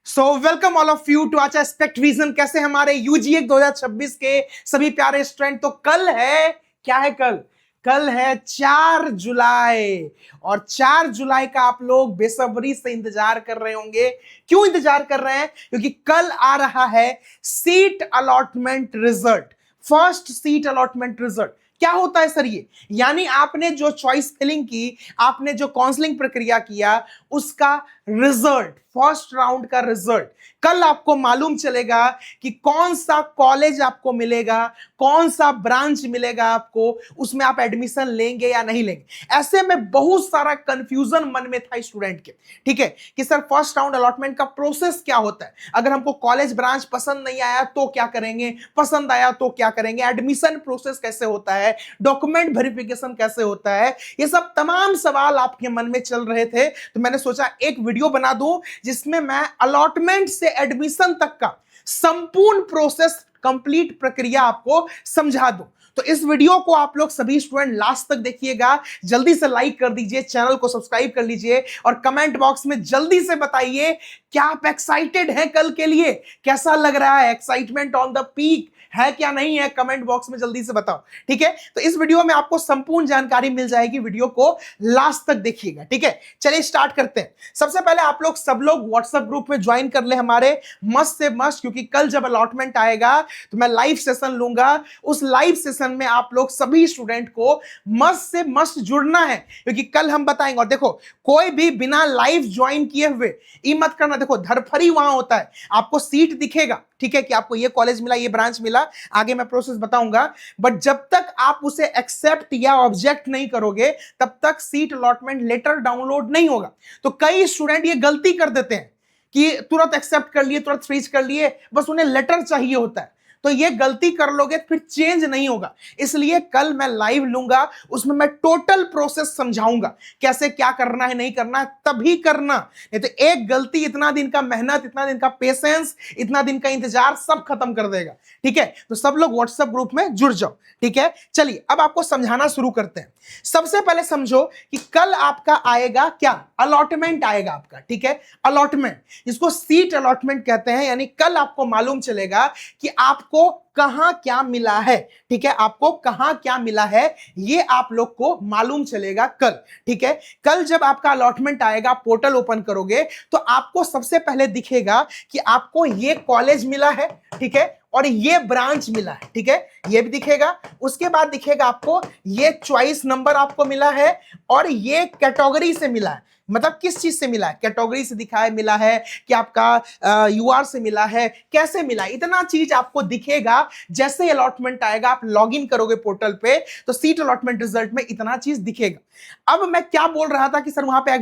So welcome all of you to आचा aspect vision. कैसे हमारे यूजीए 2026 के सभी प्यारे स्टूडेंट। तो कल है, क्या है कल? कल है 4 जुलाई और 4 जुलाई का आप लोग बेसब्री से इंतजार कर रहे होंगे। क्यों इंतजार कर रहे हैं? क्योंकि कल आ रहा है seat allotment result, first seat allotment result. क्या होता है सर ये? यानी आपने जो चॉइस फिलिंग की, आपने जो काउंसलिंग प्रक्रिया किया, उसका रिजल्ट, फर्स्ट राउंड का रिजल्ट कल आपको मालूम चलेगा कि कौन सा कॉलेज आपको मिलेगा, कौन सा ब्रांच मिलेगा आपको, उसमें आप एडमिशन लेंगे या नहीं लेंगे। ऐसे में बहुत सारा कंफ्यूजन मन में था स्टूडेंट के, ठीक है, कि सर फर्स्ट राउंड अलॉटमेंट का प्रोसेस क्या होता है, अगर हमको कॉलेज ब्रांच पसंद नहीं आया तो क्या करेंगे, पसंद आया तो क्या करेंगे, एडमिशन प्रोसेस कैसे होता है, डॉक्यूमेंट वेरिफिकेशन कैसे होता है। ये सब तमाम सवाल आपके मन में चल रहे थे, तो मैंने सोचा एक वीडियो बना दूं जिसमें मैं अलॉटमेंट से एडमिशन तक का संपूर्ण प्रोसेस, कंप्लीट प्रक्रिया आपको समझा दूं। तो इस वीडियो को आप लोग सभी स्टूडेंट लास्ट तक देखिएगा। जल्दी से लाइक कर दीजिए, चैनल को सब्सक्राइब कर लीजिए और कमेंट बॉक्स में जल्दी से बताइए क्या आप एक्साइटेड हैं कल के लिए, कैसा लग रहा है, एक्साइटमेंट ऑन द पीक है क्या नहीं है, कमेंट बॉक्स में जल्दी से बताओ, ठीक है। तो इस वीडियो में आपको संपूर्ण जानकारी मिल जाएगी, वीडियो को लास्ट तक देखिएगा, ठीक है। चलिए स्टार्ट करते हैं। सबसे पहले आप लोग सब लोग व्हाट्सएप ग्रुप में ज्वाइन कर ले हमारे, मस्ट से मस्ट, क्योंकि कल जब अलॉटमेंट आएगा तो मैं लाइव सेशन लूंगा। उस लाइव सेशन में आप लोग सभी स्टूडेंट को मस्ट से मस्ट जुड़ना है, क्योंकि कल हम बताएंगे। और देखो, कोई भी बिना लाइव ज्वाइन किए हुए ये मत करना। देखो, धरफरी वहां होता है, आपको सीट दिखेगा, ठीक है, कि आपको ये कॉलेज मिला, ये ब्रांच मिला, आगे मैं प्रोसेस बताऊंगा। बट जब तक आप उसे एक्सेप्ट या ऑब्जेक्ट नहीं करोगे तब तक सीट अलॉटमेंट लेटर डाउनलोड नहीं होगा। तो कई स्टूडेंट ये गलती कर देते हैं कि तुरंत एक्सेप्ट कर लिए, तुरंत फ्रीज कर लिए, बस उन्हें लेटर चाहिए होता है। तो ये गलती कर लोगे फिर चेंज नहीं होगा। इसलिए कल मैं लाइव लूंगा, उसमें मैं टोटल प्रोसेस समझाऊंगा, कैसे क्या करना है, नहीं करना है, तभी करना। नहीं तो एक गलती इतना दिन का मेहनत, इतना दिन का पेशेंस, इतना दिन का इंतजार सब खत्म कर देगा, ठीक है। तो सब लोग व्हाट्सएप ग्रुप में जुड़ जाओ, ठीक है। चलिए अब आपको समझाना शुरू करते हैं। सबसे पहले समझो कि कल आपका आएगा क्या, अलॉटमेंट आएगा आपका, ठीक है। अलॉटमेंट, इसको सीट अलॉटमेंट कहते हैं। यानी कल आपको मालूम चलेगा कि आपको कहां क्या मिला है, ठीक है, आपको कहां क्या मिला है ये आप लोग को मालूम चलेगा कल, ठीक है। कल जब आपका अलॉटमेंट आएगा, पोर्टल ओपन करोगे तो आपको सबसे पहले दिखेगा कि आपको ये कॉलेज मिला है, ठीक है, और ये ब्रांच मिला है, ठीक है, ये भी दिखेगा। उसके बाद दिखेगा आपको ये चॉइस नंबर आपको मिला है और ये कैटेगरी से मिला है। मतलब किस चीज से मिला है, कैटेगरी से दिखा है, मिला है कि आपका यूआर से मिला है, कैसे मिला है, इतना चीज आपको दिखेगा। जैसे अलॉटमेंट आएगा, आप लॉगिन करोगे पोर्टल पे तो सीट अलॉटमेंट रिजल्ट में इतना चीज दिखेगा। अब मैं क्या बोल रहा था कि सर वहां पे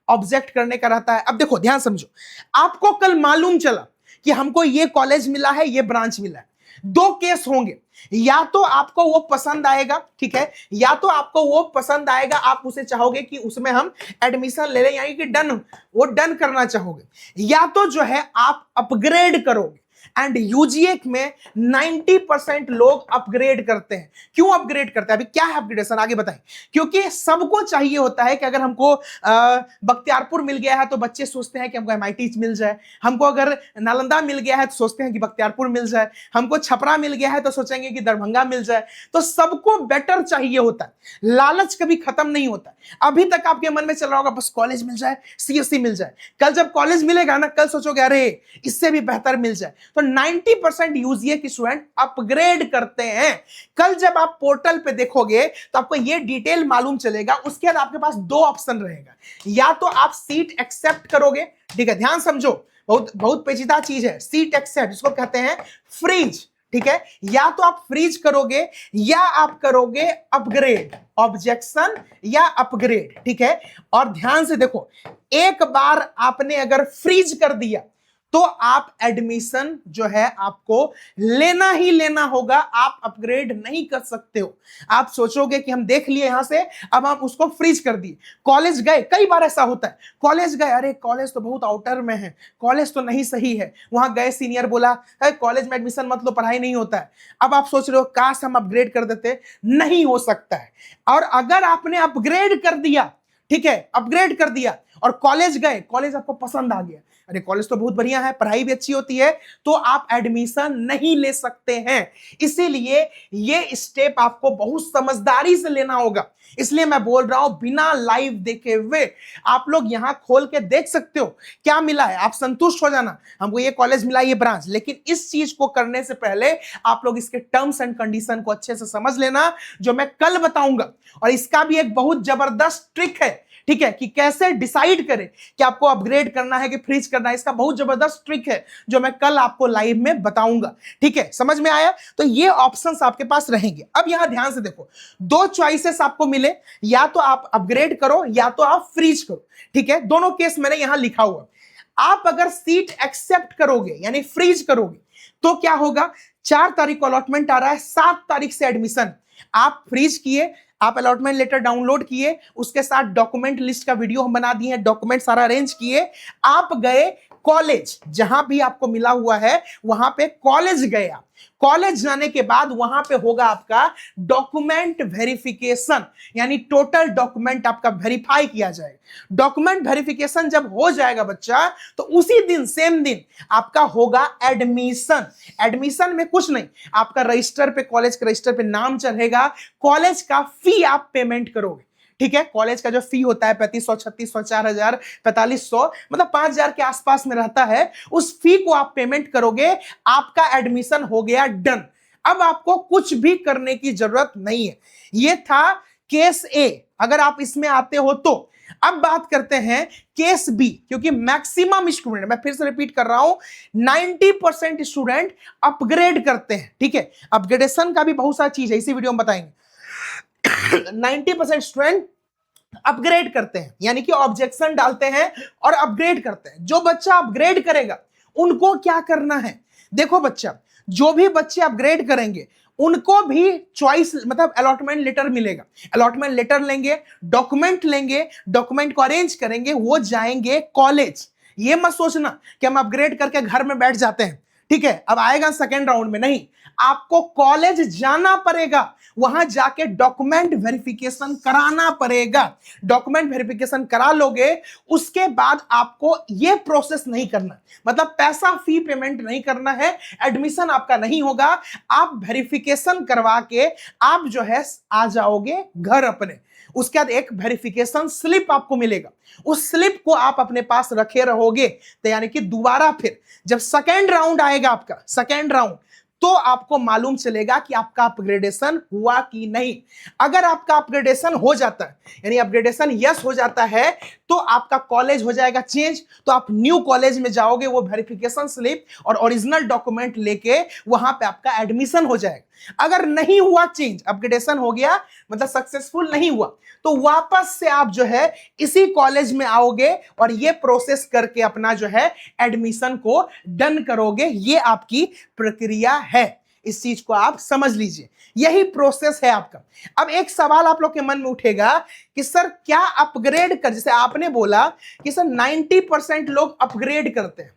ऑब्जेक्ट करने का रहता है। अब देखो, ध्यान समझो, आपको कल मालूम चला कि हमको ये कॉलेज मिला है, ये ब्रांच मिला है। दो केस होंगे, या तो आपको वो पसंद आएगा, ठीक है, या तो आपको वो पसंद आएगा, आप उसे चाहोगे कि उसमें हम एडमिशन ले लें, यानी कि डन, वो डन करना चाहोगे, या तो जो है आप अपग्रेड करोगे। एंड यूजीए में 90% लोग अपग्रेड करते हैं। क्यों अपग्रेड करते हैं? अभी क्या है अपग्रेडेशन, आगे बताएं। क्योंकि सबको चाहिए होता है कि अगर हमको बख्तियारपुर मिल गया है तो बच्चे सोचते हैं कि हमको एमआईटी मिल जाए, हमको अगर नालंदा मिल गया है तो सोचते हैं कि बख्तियारपुर मिल जाए, हमको छपरा मिल गया है तो सोचेंगे कि दरभंगा मिल जाए। तो सबको बेटर चाहिए होता है, लालच कभी खत्म नहीं होता। अभी तक आपके मन में चल रहा होगा बस कॉलेज मिल जाए, सीएससी मिल जाए। कल जब कॉलेज मिलेगा ना, कल सोचोगे अरे इससे भी बेहतर मिल जाए। तो 90% यूजीए के स्टूडेंट अपग्रेड करते हैं। कल जब आप पोर्टल पे देखोगे तो आपको ये डिटेल मालूम चलेगा। उसके बाद आपके पास दो ऑप्शन रहेगा, या तो आप सीट एक्सेप्ट करोगे, ठीक है, ध्यान समझो, बहुत बहुत पेचीदा चीज है सीट एक्सेप्ट, इसको कहते हैं फ्रीज, ठीक है। या तो आप फ्रीज करोगे या आप करोगे अपग्रेड, ऑब्जेक्शन या अपग्रेड, ठीक है। और ध्यान से देखो, एक बार आपने अगर फ्रीज कर दिया तो आप एडमिशन जो है आपको लेना ही लेना होगा, आप अपग्रेड नहीं कर सकते हो। आप सोचोगे कि हम देख लिए यहां से, अब हम उसको फ्रीज कर दिए। कॉलेज गए, कई बार ऐसा होता है, कॉलेज गए, अरे कॉलेज तो बहुत आउटर में है, कॉलेज तो नहीं सही है, वहां गए, सीनियर बोला कॉलेज में एडमिशन मत लो, पढ़ाई नहीं होता है। अब आप सोच रहे हो काश हम अपग्रेड कर देते, नहीं हो सकता है। और अगर आपने अपग्रेड कर दिया, ठीक है, अपग्रेड कर दिया और कॉलेज गए, कॉलेज आपको पसंद आ गया, अरे कॉलेज तो बहुत बढ़िया है, पढ़ाई भी अच्छी होती है, तो आप एडमिशन नहीं ले सकते हैं। इसीलिए ये स्टेप आपको बहुत समझदारी से लेना होगा। इसलिए मैं बोल रहा हूं बिना लाइव देखे हुए आप लोग यहां खोल के देख सकते हो क्या मिला है, आप संतुष्ट हो जाना, हमको ये कॉलेज मिला, ये ब्रांच। लेकिन इस चीज को करने से पहले आप लोग इसके टर्म्स एंड कंडीशन को अच्छे से समझ लेना, जो मैं कल बताऊंगा। और इसका भी एक बहुत जबरदस्त ट्रिक है, ठीक है, कि कैसे डिसाइड करें कि आपको अपग्रेड करना है कि फ्रीज करना है। इसका बहुत जबरदस्त ट्रिक है जो मैं कल आपको लाइव में बताऊंगा, ठीक है, समझ में आया। तो ये ऑप्शंस आपके पास रहेंगे। अब यहां ध्यान से देखो, दो चॉइसेस आपको मिले, या तो आप अपग्रेड करो या तो आप फ्रीज करो, ठीक है, दोनों केस मैंने यहां लिखा हुआ। आप अगर सीट एक्सेप्ट करोगे यानी फ्रीज करोगे तो क्या होगा, 4 तारीख को अलॉटमेंट आ रहा है, 7 तारीख से एडमिशन। आप फ्रीज किए, आप अलॉटमेंट लेटर डाउनलोड किए, उसके साथ डॉक्यूमेंट लिस्ट का वीडियो हम बना दिए हैं, डॉक्यूमेंट सारा अरेंज किए, आप गए कॉलेज, जहां भी आपको मिला हुआ है वहां पे कॉलेज गए। आप कॉलेज जाने के बाद वहां पे होगा आपका डॉक्यूमेंट वेरिफिकेशन, यानी टोटल डॉक्यूमेंट आपका वेरीफाई किया जाएगा। डॉक्यूमेंट वेरिफिकेशन जब हो जाएगा बच्चा, तो उसी दिन सेम दिन आपका होगा एडमिशन। एडमिशन में कुछ नहीं, आपका रजिस्टर पे, कॉलेज के रजिस्टर पे नाम चढ़ेगा, कॉलेज का फी आप पेमेंट करोगे, ठीक है। कॉलेज का जो फी होता है 3500, 3600, 4000, 4500, मतलब 5000 के आसपास में रहता है, उस फी को आप पेमेंट करोगे, आपका एडमिशन हो गया डन। अब आपको कुछ भी करने की जरूरत नहीं है। ये था केस ए, अगर आप इसमें आते हो तो। अब बात करते हैं केस बी, क्योंकि मैक्सिमम स्टूडेंट, मैं फिर से रिपीट कर रहा हूं, 90% स्टूडेंट अपग्रेड करते हैं, ठीक है। अपग्रेडेशन का भी बहुत सारी चीज है, इसी वीडियो में बताएंगे। 90% स्टूडेंट अपग्रेड करते हैं, यानी कि ऑब्जेक्शन डालते हैं और अपग्रेड करते हैं। जो बच्चा अपग्रेड करेगा उनको क्या करना है, देखो बच्चा, जो भी बच्चे अपग्रेड करेंगे उनको भी चॉइस, मतलब अलॉटमेंट लेटर मिलेगा। अलॉटमेंट लेटर लेंगे, डॉक्यूमेंट लेंगे, डॉक्यूमेंट को अरेंज करेंगे, वो जाएंगे कॉलेज। ये मत सोचना कि हम अपग्रेड करके घर में बैठ जाते हैं, ठीक है, अब आएगा सेकेंड राउंड में, नहीं, आपको कॉलेज जाना पड़ेगा, वहां जाके डॉक्यूमेंट वेरिफिकेशन कराना पड़ेगा। डॉक्यूमेंट वेरिफिकेशन करा लोगे, उसके बाद आपको यह प्रोसेस नहीं करना, मतलब पैसा फी पेमेंट नहीं करना है, एडमिशन आपका नहीं होगा, आप वेरिफिकेशन करवा के आप जो है आ जाओगे घर अपने। उसके बाद एक वेरिफिकेशन स्लिप आपको मिलेगा, उस स्लिप को आप अपने पास रखे रहोगे, तो यानी कि दोबारा फिर जब सेकेंड राउंड आएगा आपका, सेकेंड राउंड, तो आपको मालूम चलेगा कि आपका अपग्रेडेशन हुआ कि नहीं। अगर आपका अपग्रेडेशन हो जाता है, यानी अपग्रेडेशन यस हो जाता है, तो आपका कॉलेज हो जाएगा चेंज, तो आप न्यू कॉलेज में जाओगे, वो वेरिफिकेशन स्लिप और ओरिजिनल डॉक्यूमेंट लेके वहां पे आपका एडमिशन हो जाएगा। अगर नहीं हुआ चेंज, अपग्रेडेशन हो गया मतलब सक्सेसफुल नहीं हुआ, तो वापस से आप जो है इसी कॉलेज में आओगे और ये प्रोसेस करके अपना जो है एडमिशन को डन करोगे। ये आपकी प्रक्रिया है, इस चीज को आप समझ लीजिए, यही प्रोसेस है आपका। अब एक सवाल आप लोग के मन में उठेगा कि सर क्या अपग्रेड कर, जैसे आपने बोला कि सर 90% लोग अपग्रेड करते हैं,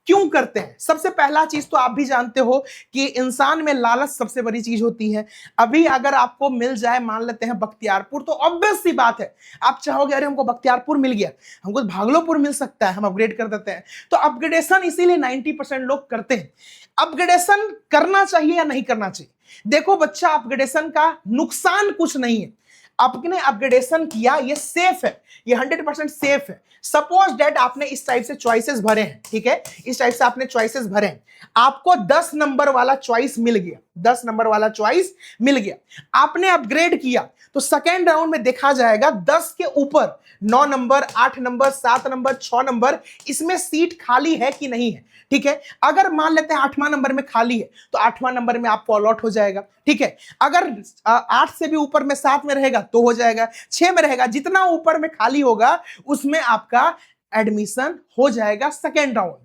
क्यों करते हैं? सबसे पहला चीज तो आप भी जानते हो कि इंसान में लालच सबसे बड़ी चीज होती है। अभी अगर आपको मिल जाए, मान लेते हैं बख्तियारपुर, तो ऑब्वियस सी बात है आप चाहोगे अरे हमको बख्तियारपुर मिल गया, हमको भागलपुर मिल सकता है, हम अपग्रेड कर देते हैं। तो अपग्रेडेशन इसीलिए 90% लोग करते हैं। अपग्रेडेशन करना चाहिए या नहीं करना चाहिए? देखो बच्चा, अपग्रेडेशन का नुकसान कुछ नहीं है। आपने अपग्रेडेशन किया, ये सेफ है, ये 100% सेफ है। सपोज डेट आपने इस टाइप से चॉइसेस भरे हैं, ठीक है, इस टाइप से आपने चॉइसेस भरे हैं, आपको 10 नंबर वाला चॉइस मिल गया, 10 नंबर वाला चॉइस मिल गया, आपने अपग्रेड किया, तो सेकेंड राउंड में देखा जाएगा 10 के ऊपर 9 नंबर, 8 नंबर, 7 नंबर, 6 नंबर, इसमें सीट खाली है कि नहीं है, ठीक है। अगर मान लेते हैं 8वां नंबर में खाली है, तो 8वां नंबर में आपको अलॉट हो जाएगा, ठीक है। अगर 8 से भी ऊपर में 7 में रहेगा तो हो जाएगा, 6 में रहेगा, जितना ऊपर में खाली होगा उसमें आपका एडमिशन हो जाएगा सेकेंड राउंड।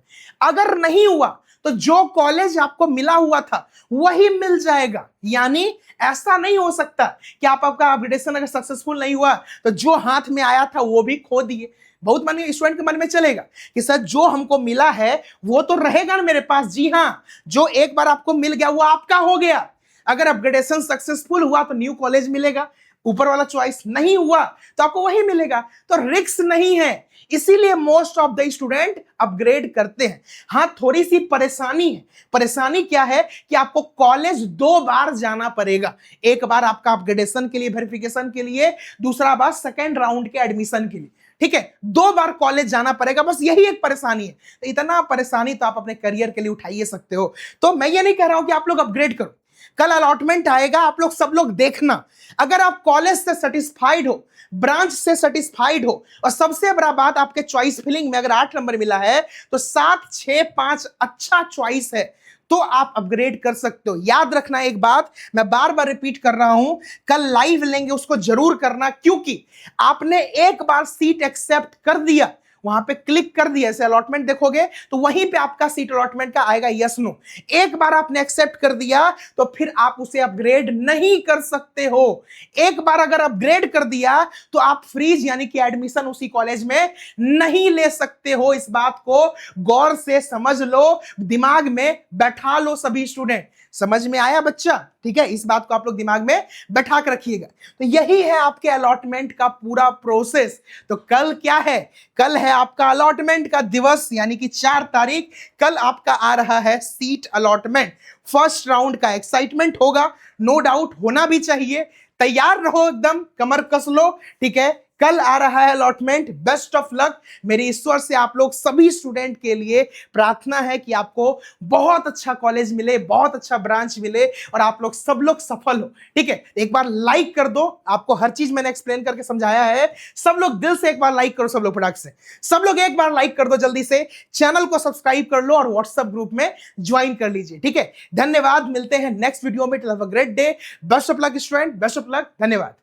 अगर नहीं हुआ तो जो कॉलेज आपको मिला हुआ था वही मिल जाएगा, यानी ऐसा नहीं हो सकता कि आपका अपग्रेडेशन अगर सक्सेसफुल नहीं हुआ तो जो हाथ में आया था वो भी खो दिए। बहुत मानिए स्टूडेंट के मन में चलेगा कि सर जो हमको मिला है वो तो रहेगा ना मेरे पास। जी हाँ, जो एक बार आपको मिल गया वो आपका हो गया। अगर अपग्रेडेशन सक्सेसफुल हुआ तो न्यू कॉलेज मिलेगा, ऊपर वाला चॉइस नहीं हुआ तो आपको वही मिलेगा, तो रिस्क नहीं है, इसीलिए most of the student upgrade करते हैं। हाँ, थोड़ी सी परेशानी है। परेशानी क्या है कि आपको कॉलेज 2 बार जाना पड़ेगा। एक बार आपका अपग्रेडेशन के लिए, वेरिफिकेशन के लिए, दूसरा बार सेकेंड राउंड के एडमिशन के लिए। ठीक है, 2 बार कॉलेज जाना पड़ेगा, बस यही एक परेशानी है। तो इतना परेशानी तो आप अपने करियर के लिए उठाइए सकते हो। तो मैं ये नहीं कह रहा हूं कि आप लोग अपग्रेड करो, कल अलॉटमेंट आएगा, आप लोग सब लोग देखना, अगर आप कॉलेज से सेटिस्फाइड हो, ब्रांच से सेटिस्फाइड हो, और सबसे बड़ा बात आपके चॉइस फिलिंग में अगर 8 नंबर मिला है तो 7, 6, 5 अच्छा चॉइस है, तो आप अपग्रेड कर सकते हो। याद रखना एक बात, मैं बार बार रिपीट कर रहा हूं, कल लाइव लेंगे उसको जरूर करना, क्योंकि आपने एक बार सीट एक्सेप्ट कर दिया, वहां पे क्लिक कर दिया, ऐसे अलॉटमेंट देखोगे तो वहीं पे आपका सीट अलॉटमेंट का आएगा यस नो। एक बार आपने एक्सेप्ट कर दिया तो फिर आप उसे अपग्रेड नहीं कर सकते हो। एक बार अगर अपग्रेड कर दिया तो आप फ्रीज यानी कि एडमिशन उसी कॉलेज में नहीं ले सकते हो। इस बात को गौर से समझ लो, दिमाग में बैठा लो सभी स्टूडेंट। समझ में आया बच्चा? ठीक है, इस बात को आप लोग दिमाग में बैठा कर रखिएगा। तो यही है आपके अलॉटमेंट का पूरा प्रोसेस। तो कल क्या है? कल है आपका अलॉटमेंट का दिवस, यानी कि 4 तारीख। कल आपका आ रहा है सीट अलॉटमेंट। फर्स्ट राउंड का एक्साइटमेंट होगा, नो डाउट, होना भी चाहिए। तैयार रहो, एकदम कमर कस लो। ठीक है, कल आ रहा है अलॉटमेंट। Best of luck. मेरी ईश्वर से आप लोग सभी स्टूडेंट के लिए प्रार्थना है कि आपको बहुत अच्छा कॉलेज मिले, बहुत अच्छा ब्रांच मिले और आप लोग सब लोग सफल हो। ठीक है, एक बार लाइक कर दो। आपको हर चीज मैंने एक्सप्लेन करके समझाया है। सब लोग दिल से एक बार लाइक करो, सब लोग फटाक से, सब लोग एक बार लाइक कर दो जल्दी से। चैनल को सब्सक्राइब कर लो और व्हाट्सएप ग्रुप में ज्वाइन कर लीजिए। ठीक है, धन्यवाद। मिलते हैं नेक्स्ट वीडियो में। Have a great day. Best of luck student, best of luck. धन्यवाद।